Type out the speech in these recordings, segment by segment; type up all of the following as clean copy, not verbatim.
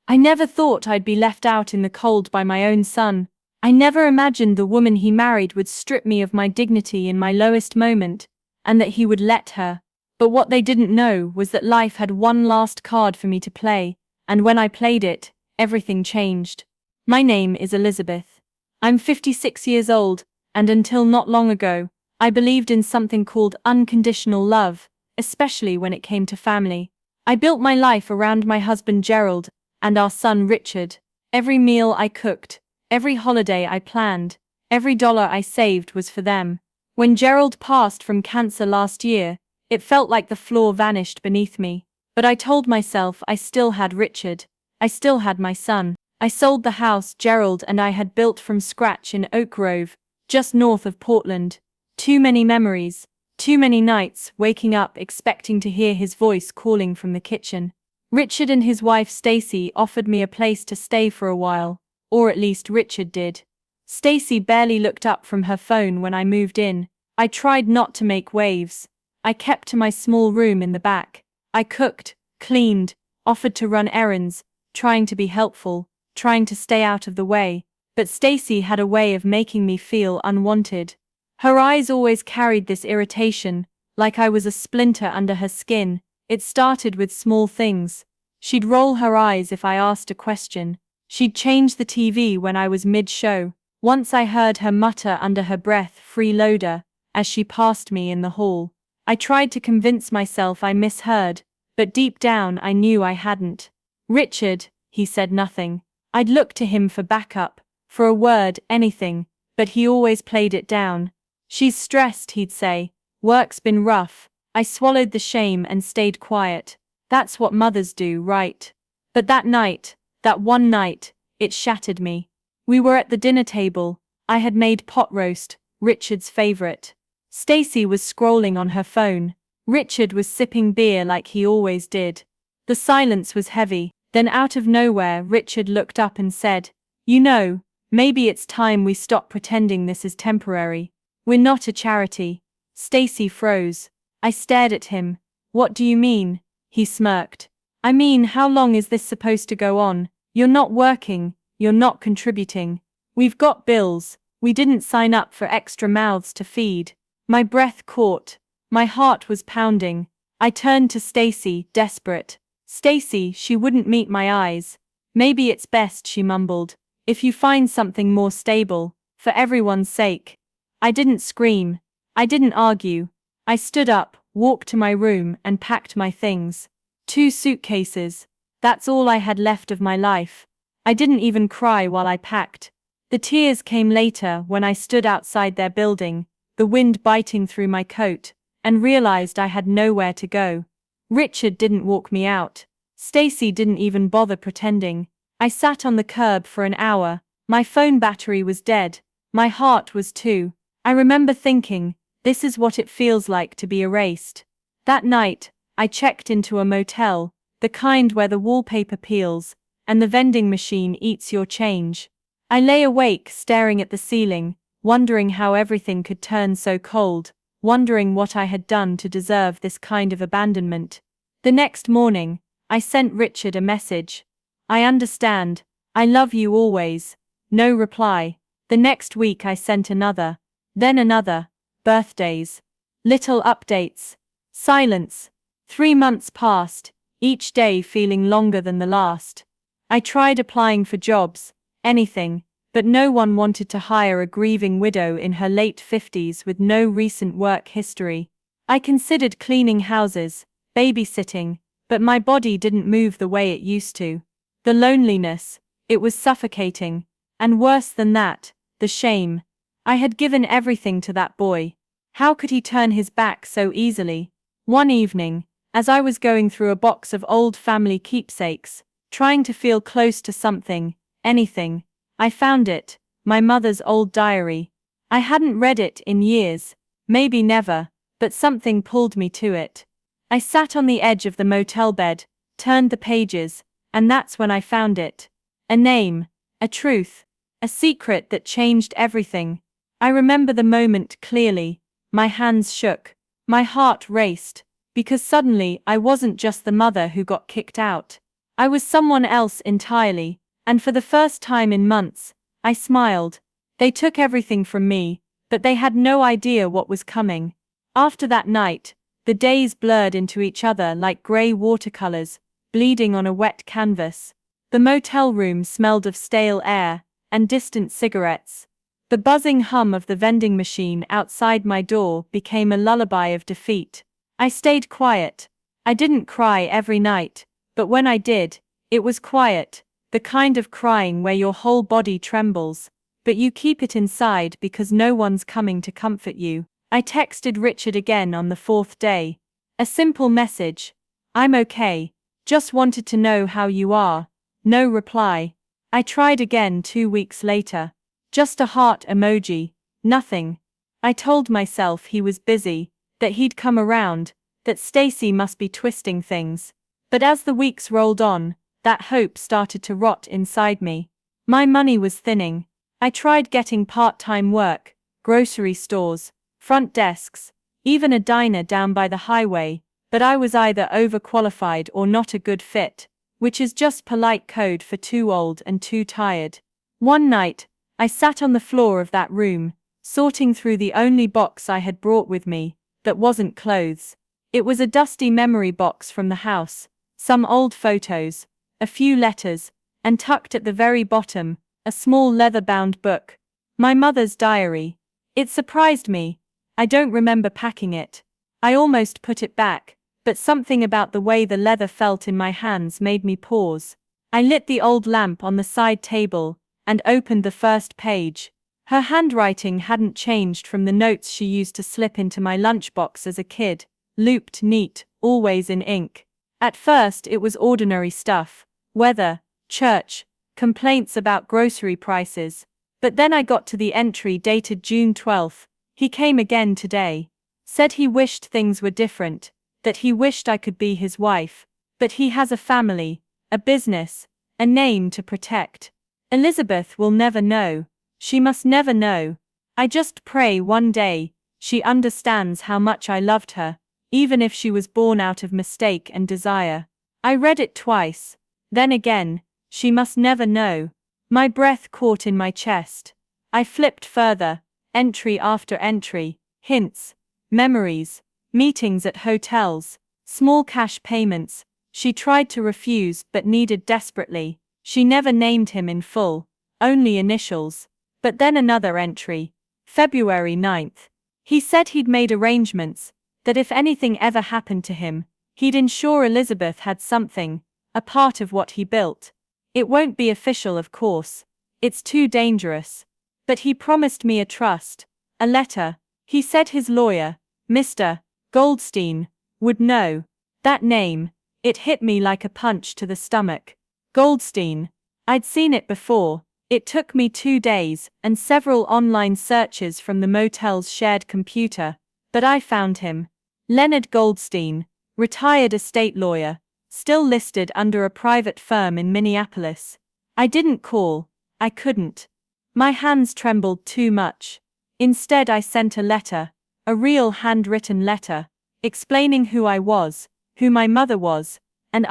I never thought I'd be left out in the cold by my own son. I never imagined the woman he married would strip me of my dignity in my lowest moment, and that he would let her. But what they didn't know was that life had one last card for me to play, and when I played it, everything changed. My name is Elizabeth. I'm 56 years old, and until not long ago, I believed in something called unconditional love, especially when it came to family. I built my life around my husband Gerald and our son Richard. Every meal I cooked, every holiday I planned, every dollar I saved was for them. When Gerald passed from cancer last year, it felt like the floor vanished beneath me. But I told myself I still had Richard. I still had my son. I sold the house Gerald and I had built from scratch in Oak Grove, just north of Portland. Too many memories, too many nights waking up expecting to hear his voice calling from the kitchen. Richard and his wife Stacy offered me a place to stay for a while, or at least Richard did. Stacy barely looked up from her phone when I moved in. I tried not to make waves. I kept to my small room in the back. I cooked, cleaned, offered to run errands, trying to be helpful, trying to stay out of the way, but Stacy had a way of making me feel unwanted. Her eyes always carried this irritation, like I was a splinter under her skin. It started with small things. She'd roll her eyes if I asked a question. She'd change the TV when I was mid-show. Once I heard her mutter under her breath, "freeloader," as she passed me in the hall. I tried to convince myself I misheard, but deep down I knew I hadn't. "Richard," he said nothing. I'd look to him for backup, for a word, anything, but he always played it down. "She's stressed," he'd say. "Work's been rough." I swallowed the shame and stayed quiet. That's what mothers do, right? But that night, that one night, it shattered me. We were at the dinner table. I had made pot roast, Richard's favorite. Stacy was scrolling on her phone. Richard was sipping beer like he always did. The silence was heavy. Then out of nowhere, Richard looked up and said, "You know, maybe it's time we stop pretending this is temporary. We're not a charity." Stacy froze. I stared at him. "What do you mean?" He smirked. "I mean, how long is this supposed to go on? You're not working, you're not contributing. We've got bills, we didn't sign up for extra mouths to feed." My breath caught. My heart was pounding. I turned to Stacy, desperate. "Stacy," she wouldn't meet my eyes. "Maybe it's best," she mumbled, "if you find something more stable, for everyone's sake." I didn't scream. I didn't argue. I stood up, walked to my room, and packed my things. 2 suitcases. That's all I had left of my life. I didn't even cry while I packed. The tears came later when I stood outside their building, the wind biting through my coat, and realized I had nowhere to go. Richard didn't walk me out. Stacy didn't even bother pretending. I sat on the curb for an hour. My phone battery was dead. My heart was too. I remember thinking, this is what it feels like to be erased. That night, I checked into a motel, the kind where the wallpaper peels, and the vending machine eats your change. I lay awake staring at the ceiling, wondering how everything could turn so cold, wondering what I had done to deserve this kind of abandonment. The next morning, I sent Richard a message. "I understand. I love you always." No reply. The next week I sent another. Then another. Birthdays. Little updates. Silence. 3 months passed, each day feeling longer than the last. I tried applying for jobs, anything, but no one wanted to hire a grieving widow in her late 50s with no recent work history. I considered cleaning houses, babysitting, but my body didn't move the way it used to. The loneliness, it was suffocating, and worse than that, the shame. I had given everything to that boy. How could he turn his back so easily? One evening, as I was going through a box of old family keepsakes, trying to feel close to something, anything, I found it, my mother's old diary. I hadn't read it in years, maybe never, but something pulled me to it. I sat on the edge of the motel bed, turned the pages, and that's when I found it. A name, a truth, a secret that changed everything. I remember the moment clearly. My hands shook, my heart raced, because suddenly I wasn't just the mother who got kicked out. I was someone else entirely, and for the first time in months, I smiled. They took everything from me, but they had no idea what was coming. After that night, the days blurred into each other like grey watercolors, bleeding on a wet canvas. The motel room smelled of stale air and distant cigarettes. The buzzing hum of the vending machine outside my door became a lullaby of defeat. I stayed quiet. I didn't cry every night, but when I did, it was quiet, the kind of crying where your whole body trembles, but you keep it inside because no one's coming to comfort you. I texted Richard again on the fourth day. A simple message. I'm okay. Just wanted to know how you are. No reply. I tried again 2 weeks later. Just a heart emoji. Nothing. I told myself he was busy, that he'd come around, that Stacy must be twisting things. But as the weeks rolled on, that hope started to rot inside me. My money was thinning. I tried getting part-time work, grocery stores, front desks, even a diner down by the highway, but I was either overqualified or not a good fit, which is just polite code for too old and too tired. One night, I sat on the floor of that room, sorting through the only box I had brought with me, that wasn't clothes. It was a dusty memory box from the house, some old photos, a few letters, and tucked at the very bottom, a small leather-bound book. My mother's diary. It surprised me. I don't remember packing it. I almost put it back, but something about the way the leather felt in my hands made me pause. I lit the old lamp on the side table, and opened the first page. Her handwriting hadn't changed from the notes she used to slip into my lunchbox as a kid, looped neat, always in ink. At first it was ordinary stuff, weather, church, complaints about grocery prices. But then I got to the entry dated June 12th. He came again today. Said he wished things were different, that he wished I could be his wife, but he has a family, a business, a name to protect. Elizabeth will never know. She must never know. I just pray one day she understands how much I loved her, even if she was born out of mistake and desire. I read it twice. Then again, she must never know. My breath caught in my chest. I flipped further, entry after entry, hints, memories, meetings at hotels, small cash payments. She tried to refuse but needed desperately. She never named him in full, only initials. But then another entry, February 9th. He said he'd made arrangements, that if anything ever happened to him, he'd ensure Elizabeth had something, a part of what he built. It won't be official, of course. It's too dangerous. But he promised me a trust, a letter. He said his lawyer, Mr. Goldstein, would know. That name, it hit me like a punch to the stomach. Goldstein. I'd seen it before. It took me 2 days and several online searches from the motel's shared computer, but I found him. Leonard Goldstein, retired estate lawyer, still listed under a private firm in Minneapolis. I didn't call. I couldn't. My hands trembled too much. Instead I sent a letter, a real handwritten letter, explaining who I was, who my mother was, and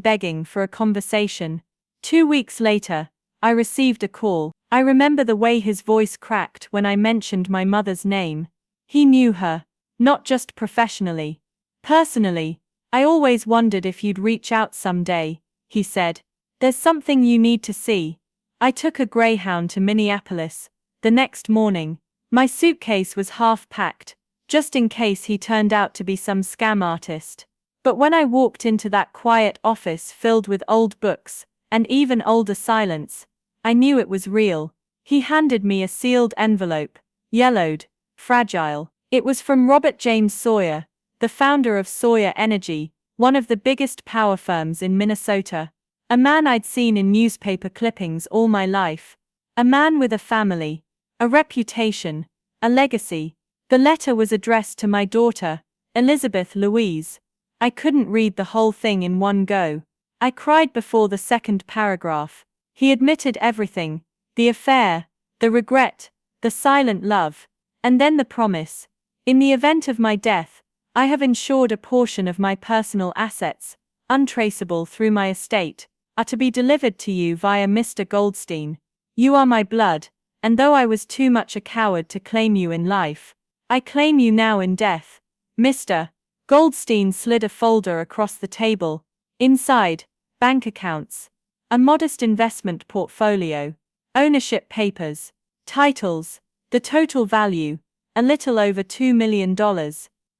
begging for a conversation. 2 weeks later, I received a call. I remember the way his voice cracked when I mentioned my mother's name. He knew her, not just professionally. Personally, I always wondered if you'd reach out someday, he said. There's something you need to see. I took a Greyhound to Minneapolis. The next morning, my suitcase was half packed, just in case he turned out to be some scam artist. But when I walked into that quiet office filled with old books, and even older silence, I knew it was real. He handed me a sealed envelope, yellowed, fragile. It was from Robert James Sawyer, the founder of Sawyer Energy, one of the biggest power firms in Minnesota. A man I'd seen in newspaper clippings all my life. A man with a family, a reputation, a legacy. The letter was addressed to my daughter, Elizabeth Louise. I couldn't read the whole thing in one go. I cried before the second paragraph. He admitted everything, the affair, the regret, the silent love, and then the promise. In the event of my death, I have insured a portion of my personal assets. untraceable through my estate, are to be delivered to you via Mr. Goldstein. You are my blood, and though I was too much a coward to claim you in life, I claim you now in death. Mr. Goldstein slid a folder across the table. Inside, bank accounts, a modest investment portfolio, ownership papers, titles, the total value, a little over $2 million.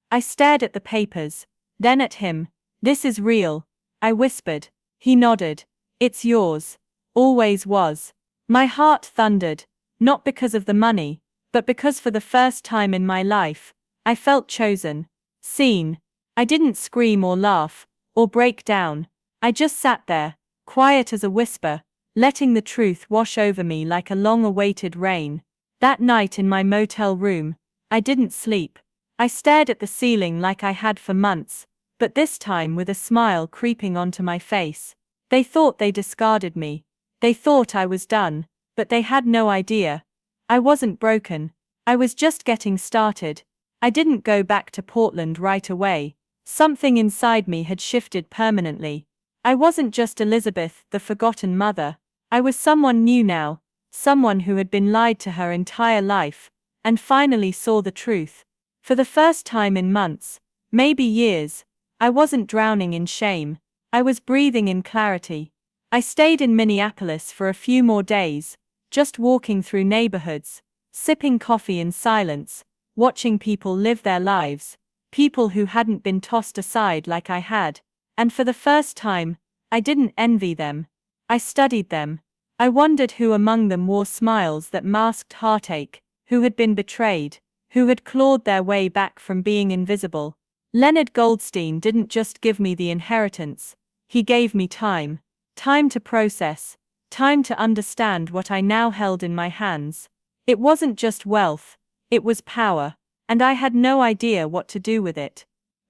I stared at the papers, then at him. This is real, I whispered. He nodded. It's yours. Always was. My heart thundered, not because of the money, but because for the first time in my life, I felt chosen, seen. I didn't scream or laugh, or break down. I just sat there, quiet as a whisper, letting the truth wash over me like a long-awaited rain. That night in my motel room, I didn't sleep. I stared at the ceiling like I had for months, but this time with a smile creeping onto my face. They thought they discarded me. They thought I was done, but they had no idea. I wasn't broken. I was just getting started. I didn't go back to Portland right away. Something inside me had shifted permanently. I wasn't just Elizabeth, the forgotten mother. I was someone new now, someone who had been lied to her entire life, and finally saw the truth. For the first time in months, maybe years, I wasn't drowning in shame. I was breathing in clarity. I stayed in Minneapolis for a few more days, just walking through neighborhoods, sipping coffee in silence, watching people live their lives, people who hadn't been tossed aside like I had, and for the first time, I didn't envy them. I studied them. I wondered who among them wore smiles that masked heartache, who had been betrayed, who had clawed their way back from being invisible. Leonard Goldstein didn't just give me the inheritance, he gave me time. Time to process, time to understand what I now held in my hands. It wasn't just wealth, it was power, and I had no idea what to do with it.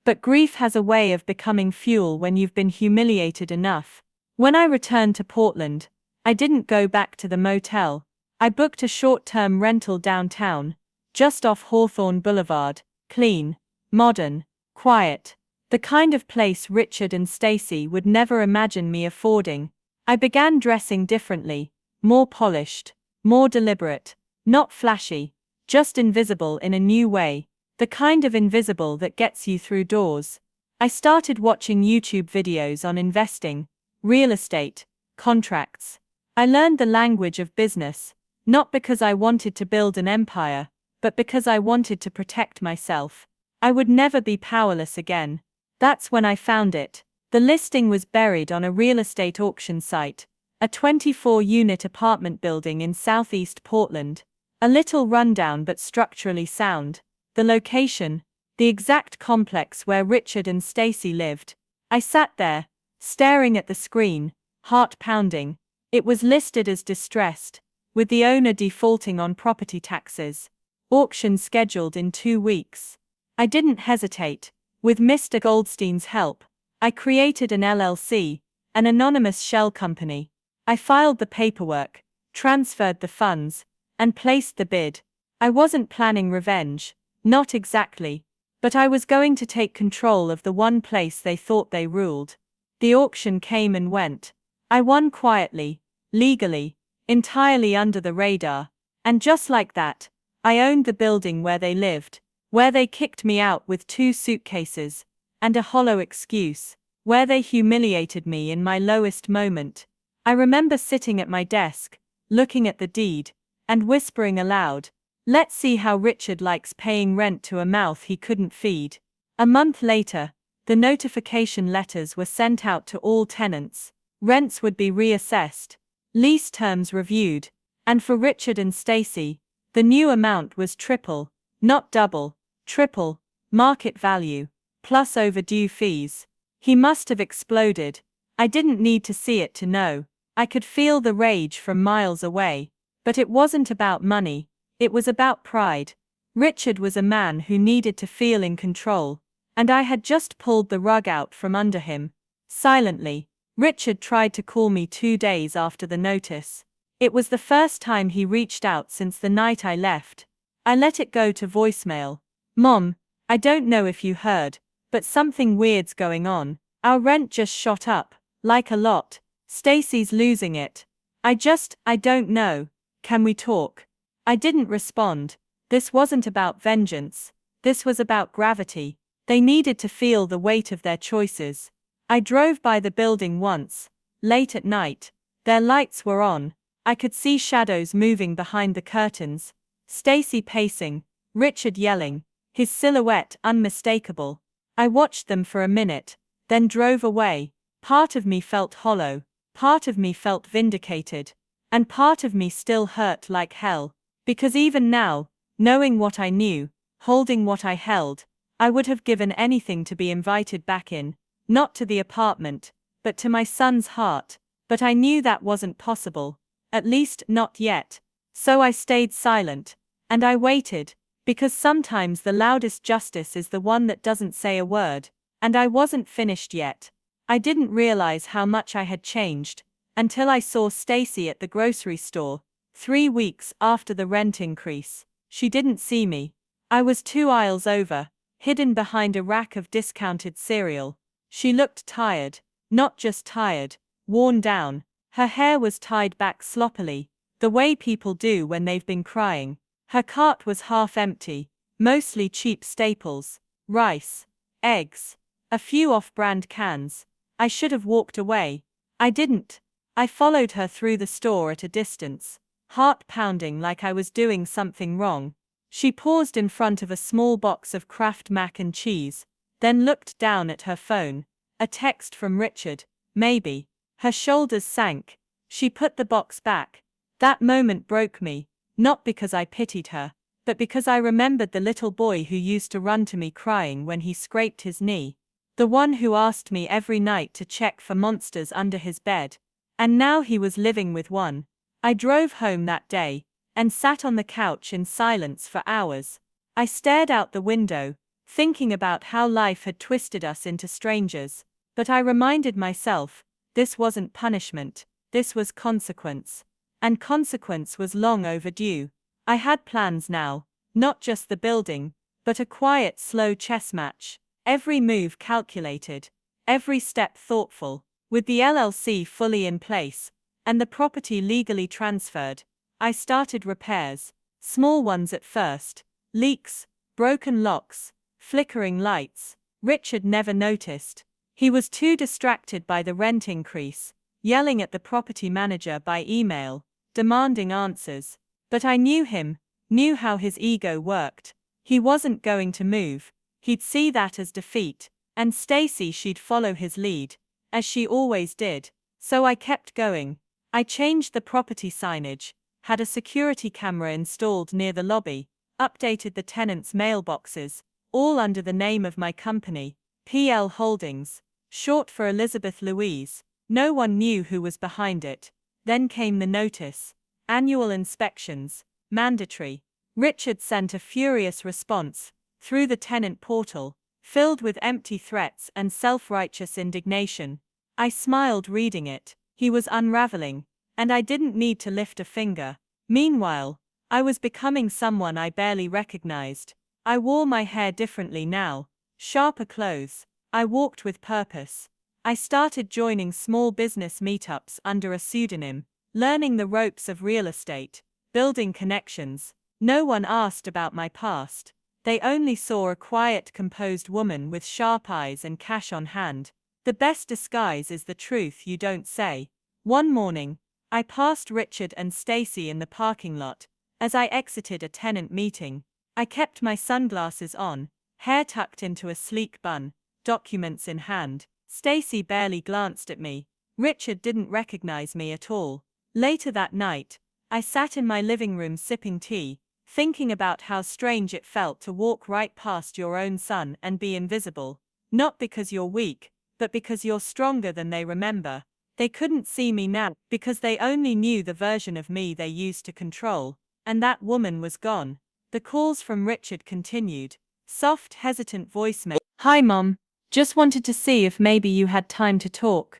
But grief has a way of becoming fuel when you've been humiliated enough. When I returned to Portland, I didn't go back to the motel. I booked a short-term rental downtown, just off Hawthorne Boulevard, clean, modern, quiet. The kind of place Richard and Stacy would never imagine me affording. I began dressing differently, more polished, more deliberate, not flashy, just invisible in a new way, the kind of invisible that gets you through doors. I started watching YouTube videos on investing, real estate, contracts. I learned the language of business, not because I wanted to build an empire, but because I wanted to protect myself. I would never be powerless again. That's when I found it. The listing was buried on a real estate auction site, a 24-unit apartment building in southeast Portland. A little rundown but structurally sound. The location, the exact complex where Richard and Stacy lived. I sat there, staring at the screen, heart pounding. It was listed as distressed, with the owner defaulting on property taxes. Auction scheduled in 2 weeks. I didn't hesitate. With Mr. Goldstein's help, I created an LLC, an anonymous shell company. I filed the paperwork, transferred the funds, and placed the bid. I wasn't planning revenge, not exactly, but I was going to take control of the one place they thought they ruled. The auction came and went. I won quietly, legally, entirely under the radar, and just like that, I owned the building where they lived, where they kicked me out with 2 suitcases, and a hollow excuse, where they humiliated me in my lowest moment. I remember sitting at my desk, looking at the deed, and whispering aloud, "Let's see how Richard likes paying rent to a mouth he couldn't feed." A month later, the notification letters were sent out to all tenants. Rents would be reassessed, lease terms reviewed, and for Richard and Stacy, the new amount was triple, not double, triple, market value, plus overdue fees. He must have exploded. I didn't need to see it to know. I could feel the rage from miles away. But it wasn't about money, it was about pride. Richard was a man who needed to feel in control, and I had just pulled the rug out from under him. Silently, Richard tried to call me 2 days after the notice. It was the first time he reached out since the night I left. I let it go to voicemail. "Mom, I don't know if you heard, but something weird's going on. Our rent just shot up, like a lot. Stacy's losing it. I don't know. Can we talk? I didn't respond. This wasn't about vengeance. This was about gravity. They needed to feel the weight of their choices. I drove by the building once, late at night. Their lights were on. I could see shadows moving behind the curtains. Stacy pacing, Richard yelling, his silhouette unmistakable. I watched them for a minute, then drove away. Part of me felt hollow, part of me felt vindicated, and part of me still hurt like hell. Because even now, knowing what I knew, holding what I held, I would have given anything to be invited back in, not to the apartment, but to my son's heart. But I knew that wasn't possible, at least not yet. So I stayed silent, and I waited, because sometimes the loudest justice is the one that doesn't say a word, and I wasn't finished yet. I didn't realize how much I had changed, until I saw Stacy at the grocery store, 3 weeks after the rent increase. She didn't see me. I was 2 aisles over, hidden behind a rack of discounted cereal. She looked tired, not just tired, worn down. Her hair was tied back sloppily, the way people do when they've been crying. Her cart was half empty, mostly cheap staples, rice, eggs, a few off-brand cans. I should have walked away. I didn't. I followed her through the store at a distance, heart pounding like I was doing something wrong. She paused in front of a small box of Kraft mac and cheese, then looked down at her phone. A text from Richard, maybe. Her shoulders sank. She put the box back. That moment broke me, not because I pitied her, but because I remembered the little boy who used to run to me crying when he scraped his knee. The one who asked me every night to check for monsters under his bed. And now he was living with one. I drove home that day, and sat on the couch in silence for hours. I stared out the window, thinking about how life had twisted us into strangers. But I reminded myself, this wasn't punishment, this was consequence. And consequence was long overdue. I had plans now, not just the building, but a quiet, slow chess match. Every move calculated, every step thoughtful. With the LLC fully in place, and the property legally transferred, I started repairs, small ones at first, leaks, broken locks, flickering lights. Richard never noticed. He was too distracted by the rent increase, yelling at the property manager by email, demanding answers. But I knew him, knew how his ego worked. He wasn't going to move. He'd see that as defeat, and Stacy she'd follow his lead, as she always did. So I kept going. I changed the property signage, had a security camera installed near the lobby, updated the tenants' mailboxes, all under the name of my company, PL Holdings, short for Elizabeth Louise. No one knew who was behind it. Then came the notice. Annual inspections, mandatory. Richard sent a furious response, through the tenant portal, filled with empty threats and self-righteous indignation. I smiled reading it. He was unraveling, and I didn't need to lift a finger. Meanwhile, I was becoming someone I barely recognized. I wore my hair differently now, sharper clothes. I walked with purpose. I started joining small business meetups under a pseudonym, learning the ropes of real estate, building connections. No one asked about my past. They only saw a quiet, composed woman with sharp eyes and cash on hand. The best disguise is the truth you don't say. One morning, I passed Richard and Stacy in the parking lot. As I exited a tenant meeting, I kept my sunglasses on, hair tucked into a sleek bun, documents in hand. Stacy barely glanced at me. Richard didn't recognize me at all. Later that night, I sat in my living room sipping tea, thinking about how strange it felt to walk right past your own son and be invisible. Not because you're weak, but because you're stronger than they remember. They couldn't see me now because they only knew the version of me they used to control, and that woman was gone. The calls from Richard continued. Soft, hesitant voicemail. Hi Mom, just wanted to see if maybe you had time to talk.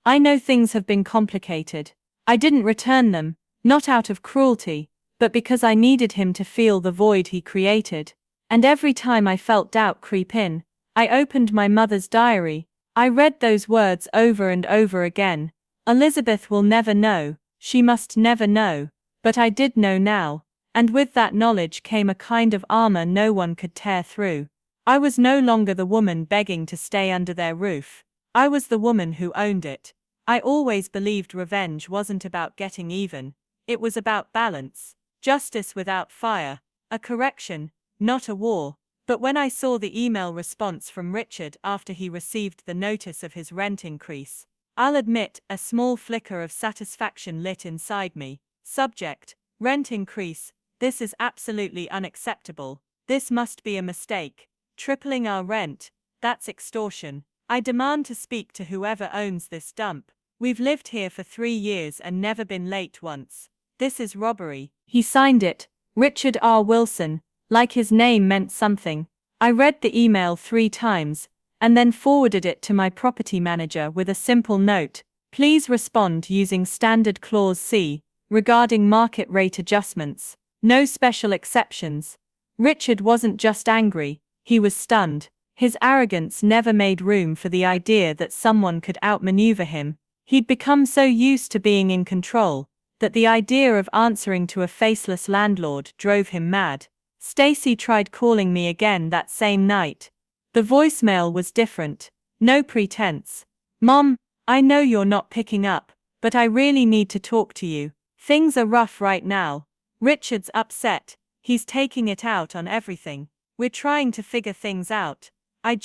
I know things have been complicated. I didn't return them, not out of cruelty, but because I needed him to feel the void he created. And every time I felt doubt creep in, I opened my mother's diary. I read those words over and over again. Elizabeth will never know, she must never know. But I did know now, and with that knowledge came a kind of armor no one could tear through. I was no longer the woman begging to stay under their roof. I was the woman who owned it. I always believed revenge wasn't about getting even, it was about balance, justice without fire, a correction, not a war. But when I saw the email response from Richard after he received the notice of his rent increase, I'll admit a small flicker of satisfaction lit inside me. Subject: rent increase. This is absolutely unacceptable. This must be a mistake. Tripling our rent, that's extortion. I demand to speak to whoever owns this dump. We've lived here for 3 years and never been late once. This is robbery. He signed it, Richard R. Wilson, like his name meant something. I read the email 3 times, and then forwarded it to my property manager with a simple note: please respond using Standard Clause C, regarding market rate adjustments. No special exceptions. Richard wasn't just angry, he was stunned. His arrogance never made room for the idea that someone could outmaneuver him. He'd become so used to being in control that the idea of answering to a faceless landlord drove him mad. Stacy tried calling me again that same night. The voicemail was different. No pretense. Mom, I know you're not picking up, but I really need to talk to you. Things are rough right now. Richard's upset. He's taking it out on everything. We're trying to figure things out. I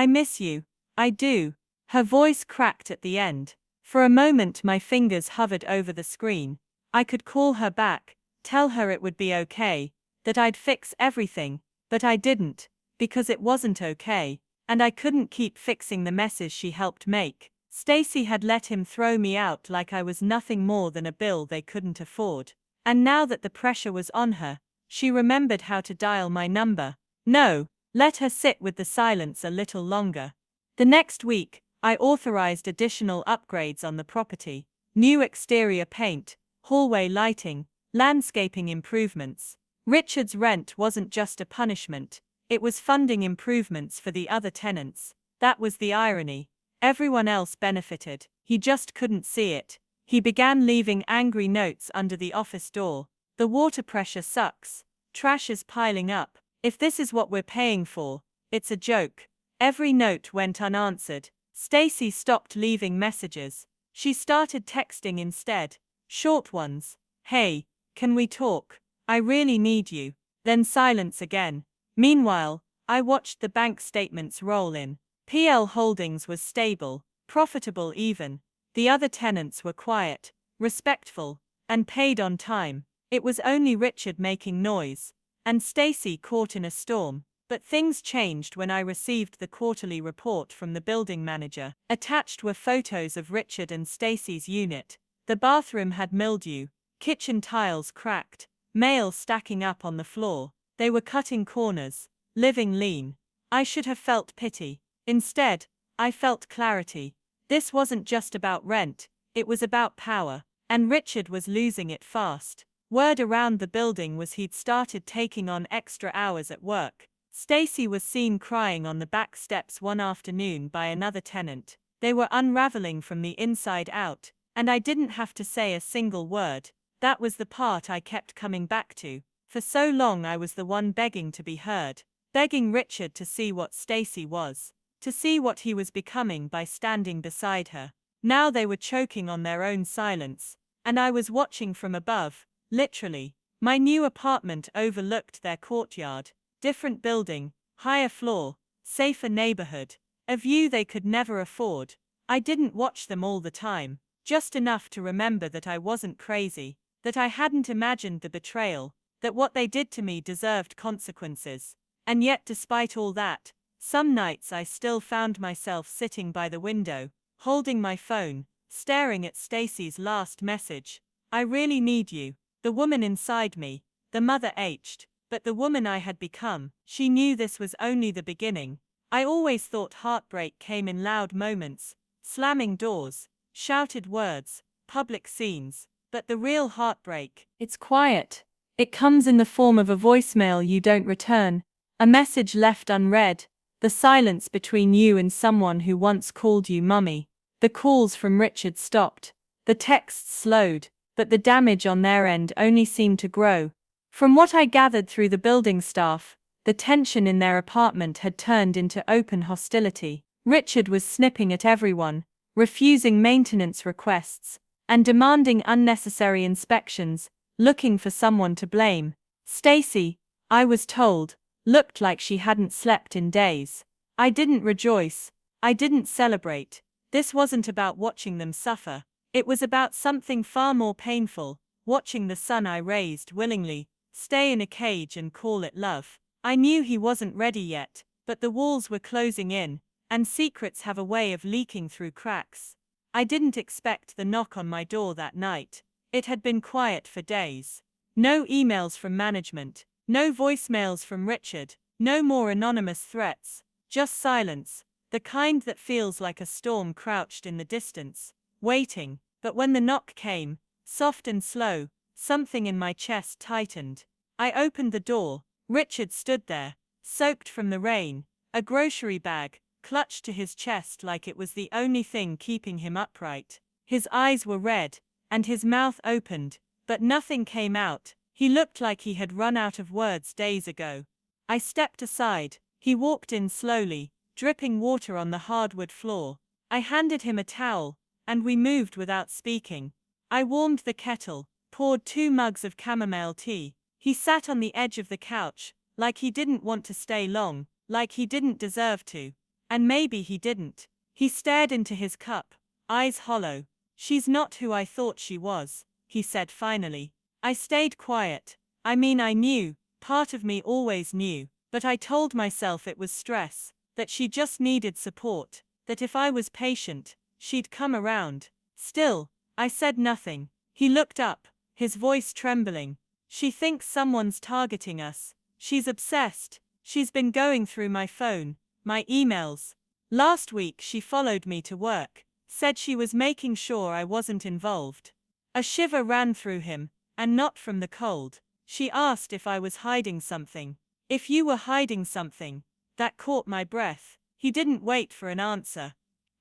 miss you. I do. Her voice cracked at the end. For a moment my fingers hovered over the screen. I could call her back, tell her it would be okay, that I'd fix everything, but I didn't, because it wasn't okay, and I couldn't keep fixing the messes she helped make. Stacy had let him throw me out like I was nothing more than a bill they couldn't afford. And now that the pressure was on her, she remembered how to dial my number. No, let her sit with the silence a little longer. The next week, I authorized additional upgrades on the property: new exterior paint, hallway lighting, landscaping improvements. Richard's rent wasn't just a punishment, it was funding improvements for the other tenants. That was the irony. Everyone else benefited, he just couldn't see it. He began leaving angry notes under the office door. The water pressure sucks. Trash is piling up. If this is what we're paying for, it's a joke. Every note went unanswered. Stacy stopped leaving messages. She started texting instead. Short ones. Hey, can we talk? I really need you. Then silence again. Meanwhile, I watched the bank statements roll in. PL Holdings was stable, profitable even. The other tenants were quiet, respectful, and paid on time. It was only Richard making noise, and Stacy caught in a storm. But things changed when I received the quarterly report from the building manager. Attached were photos of Richard and Stacy's unit. The bathroom had mildew, kitchen tiles cracked, mail stacking up on the floor. They were cutting corners, living lean. I should have felt pity. Instead, I felt clarity. This wasn't just about rent, it was about power, and Richard was losing it fast. Word around the building was he'd started taking on extra hours at work. Stacy was seen crying on the back steps one afternoon by another tenant. They were unraveling from the inside out, and I didn't have to say a single word. That was the part I kept coming back to. For so long I was the one begging to be heard, begging Richard to see what Stacy was, to see what he was becoming by standing beside her. Now they were choking on their own silence, and I was watching from above, literally. My new apartment overlooked their courtyard. Different building, higher floor, safer neighborhood, a view they could never afford. I didn't watch them all the time, just enough to remember that I wasn't crazy, that I hadn't imagined the betrayal, that what they did to me deserved consequences. And yet despite all that, some nights I still found myself sitting by the window, holding my phone, staring at Stacy's last message. I really need you. The woman inside me, the mother aged. But the woman I had become, she knew this was only the beginning. I always thought heartbreak came in loud moments, slamming doors, shouted words, public scenes. But the real heartbreak, it's quiet. It comes in the form of a voicemail you don't return, a message left unread, The silence between you and someone who once called you mummy. The calls from Richard stopped. The texts slowed, but the damage on their end only seemed to grow. From what I gathered through the building staff, the tension in their apartment had turned into open hostility. Richard was snipping at everyone, refusing maintenance requests, and demanding unnecessary inspections, looking for someone to blame. Stacy, I was told, looked like she hadn't slept in days. I didn't rejoice. I didn't celebrate. This wasn't about watching them suffer. It was about something far more painful, watching the son I raised willingly stay in a cage and call it love. I knew he wasn't ready yet, but the walls were closing in, and secrets have a way of leaking through cracks. I didn't expect the knock on my door that night. It had been quiet for days. No emails from management, no voicemails from Richard, no more anonymous threats, just silence, the kind that feels like a storm crouched in the distance, waiting. But when the knock came, soft and slow, something in my chest tightened. I opened the door. Richard stood there, soaked from the rain, a grocery bag clutched to his chest like it was the only thing keeping him upright. His eyes were red, and his mouth opened, but nothing came out. He looked like he had run out of words days ago. I stepped aside. He walked in slowly, dripping water on the hardwood floor. I handed him a towel, and we moved without speaking. I warmed the kettle, poured 2 mugs of chamomile tea. He sat on the edge of the couch, like he didn't want to stay long, like he didn't deserve to. And maybe he didn't. He stared into his cup, eyes hollow. "She's not who I thought she was," he said finally. I stayed quiet. I mean, I knew, part of me always knew, but I told myself it was stress, that she just needed support, that if I was patient, she'd come around. Still, I said nothing. He looked up, his voice trembling. "She thinks someone's targeting us. She's obsessed. She's been going through my phone, my emails. Last week she followed me to work, said she was making sure I wasn't involved." A shiver ran through him, and not from the cold. "She asked if I was hiding something. If you were hiding something." That caught my breath. He didn't wait for an answer.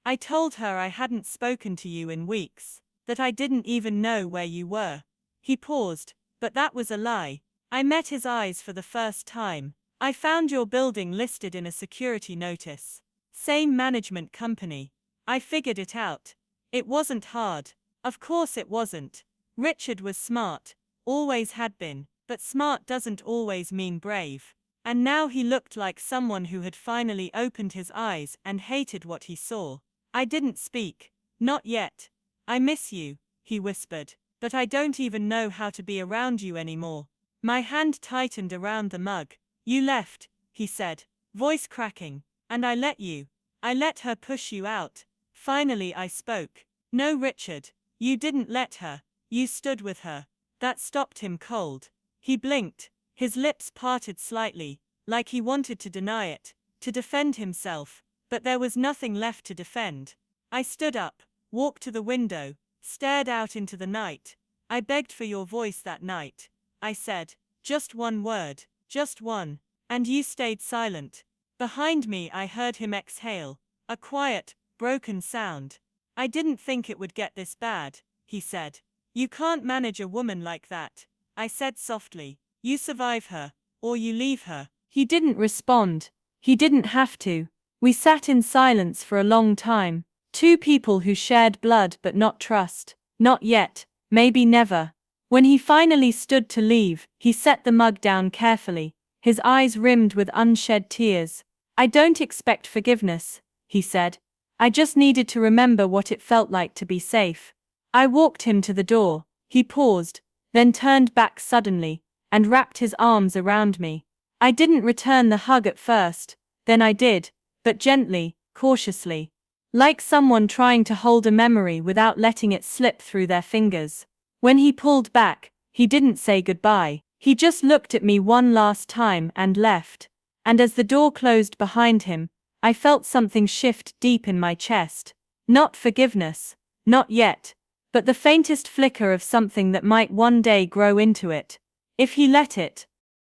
"I told her I hadn't spoken to you in weeks, that I didn't even know where you were." He paused, but that was a lie. I met his eyes for the first time. "I found your building listed in a security notice. Same management company. I figured it out. It wasn't hard." Of course it wasn't. Richard was smart, always had been, but smart doesn't always mean brave. And now he looked like someone who had finally opened his eyes and hated what he saw. I didn't speak. "Not yet. I miss you," he whispered, "but I don't even know how to be around you anymore." My hand tightened around the mug. "You left," he said, voice cracking, "and I let you. I let her push you out." Finally I spoke. "No, Richard, you didn't let her. You stood with her." That stopped him cold. He blinked, his lips parted slightly, like he wanted to deny it, to defend himself, but there was nothing left to defend. I stood up, walked to the window, stared out into the night. "I begged for your voice that night," I said. "Just one word, just one. And you stayed silent." Behind me I heard him exhale, a quiet, broken sound. "I didn't think it would get this bad," he said. "You can't manage a woman like that," I said softly. "You survive her, or you leave her." He didn't respond. He didn't have to. We sat in silence for a long time. 2 people who shared blood but not trust. Not yet, maybe never. When he finally stood to leave, he set the mug down carefully, his eyes rimmed with unshed tears. "I don't expect forgiveness," he said. "I just needed to remember what it felt like to be safe." I walked him to the door. He paused, then turned back suddenly, and wrapped his arms around me. I didn't return the hug at first, then I did, but gently, cautiously. Like someone trying to hold a memory without letting it slip through their fingers. When he pulled back, he didn't say goodbye. He just looked at me one last time and left. And as the door closed behind him, I felt something shift deep in my chest. Not forgiveness, not yet, but the faintest flicker of something that might one day grow into it. If he let it.